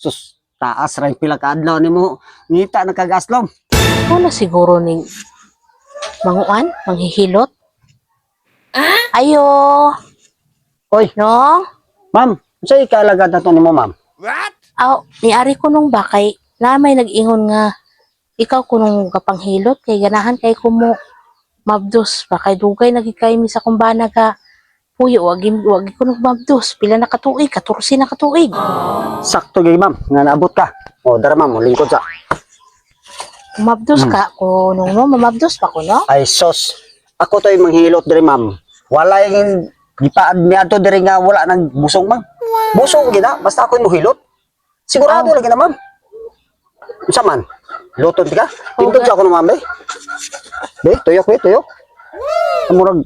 Sus, taas rin pila ka adlaw nimo. Ngita na kagaslom. Wala siguro ning manguan, manghihilot. Ayo, Oy, no? ma'am, sa ikaalagad na to nimo, ma'am. Aw, niari ko nung ba kay na may nag-ingon nga ikaw kunong kapanghilot kay ganahan kay kumo mabdos ba kay dugay lagi kay mi sa kumbana ka puyo wagi ko nung mabdos pila na katuig 14 na katuig. Sakto gay, ma'am, nga naabot ka. O, dara ma'am, lingkod sa. Mabdos ka kunong no mamabdos pa ko no. Ay, sos. Ako to'y manghilot diri, ma'am. Wala yung gipaad mi ato diri nga wala nang busong, ma'am. Busong gina, basta ako'y mohilot. Sigurado lagi na, ma'am. Unsa man? Luton ti ka? Tindog sa ako no, ma'am, be. Be, tuyok. Murag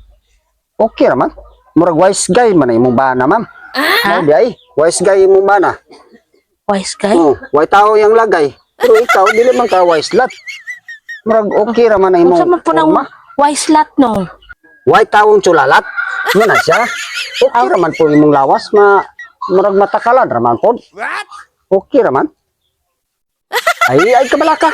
okay ra man. Murag wise guy man imong bana, ma'am. Ha? Di ay, wise guy imong bana. Wise guy? Oh, way tao yang lagay. Pero ikaw dili man ka wise lat. Murag okay ra man Unsa imong man po nang forma. wise lot no? Way taong tsulalat. Yan na siya. Okay ra man po imong lawas, murag matakalan ra man po. Okay ra man. Ay kabala ka.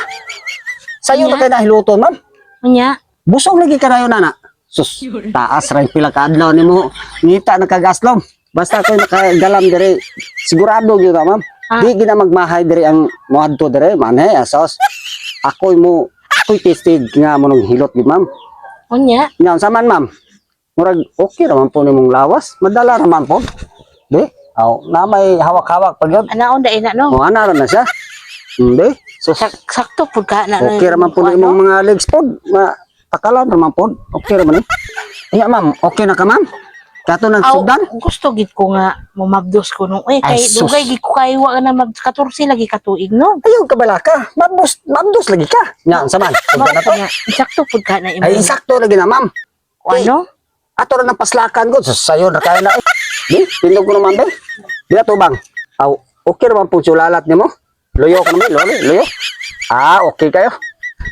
Sayo na Anya? kay nahiluton, ma'am. Unya? Busog lagi ka na yun, nana. Sus, taas rin pila ka adlaw nimo. Ngita na kagaslom. Basta ko nakagalam diri. Sigurado gyud ka, ma'am. Di gina magmahay diri ang moadto diri, manhe asos. Ako'y tested nga mo nung hilot gyud, ma'am. Unya? Nya sa man, ma'am. Murag okay ra man po nimong lawas. Madala ra man po. Di? Aw, na may hawak-hawak pag yun. Anaon da ina no? O ana ra na siya. Hindi. So Sakto pud ka na. okay ra man po nimong mga legs po. Takalan ra man po. Okay ra man eh. Iya, ma'am. Okay na ka, ma'am? Kato nang Aw, sugdan? gusto gid ko nga mamabdos ko nung kay Ay, sus. dugay gid ko kay wa na mag 14 lagi katuig no. Ayaw ka bala ka. Mabdos lagi ka. Nya, sa man. Sugdan na to. Sakto pud ka na Ay, sakto lagi na, ma'am. ano? Ato ra ng paslakan ko. Sayo na kaya na eh. Di? Tindog ko naman ba? Di na to, bang. Aw, okay ra man po sulalat nimo. Loyo ko naman, loyo. Ah, okay kayo.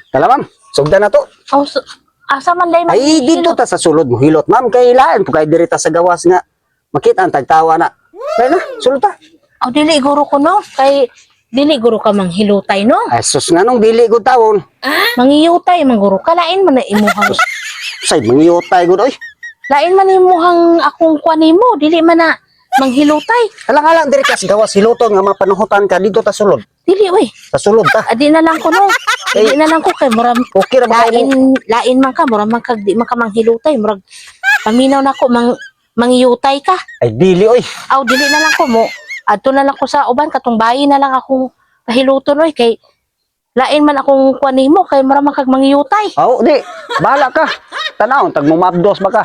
Kala, ma'am. Sugdan na to. Aw, asa man dai Ay, dito ta sa sulod mo hilot, ma'am. Kay ilaan po kay dirita sa gawas nga. Makita ang tagtawa na. Kaya na, sulod ta. Aw dili guro ko no kay dili guro ka manghilutay no. Ay, sus nga nung dili ko tawon. Mangiyutay mangguro ka lain man na imuhang Say, mangiyotay ko doy. lain man imuhang akong kuan nimo dili man na manghilutay. Alang-alang diri ka sa gawas hiloton nga mapanuhutan ka dito ta sulod. Dili we. Sa sulod ta. Adi na lang ko no. Adi na lang ko kay murag Okay ra ba kayo? lain man ka murag man kag di man ka manghilutay murag paminaw nako mangiyutay ka. Ay, dili oy. Aw dili na lang ko mo. Adto na lang ko sa uban katong bayi na lang akong pahiluton oy kay lain man akong kuan nimo kay mura man kag mangiyutay. Aw, di. Bahala ka. Tanaw, tag mumabdos ba ka?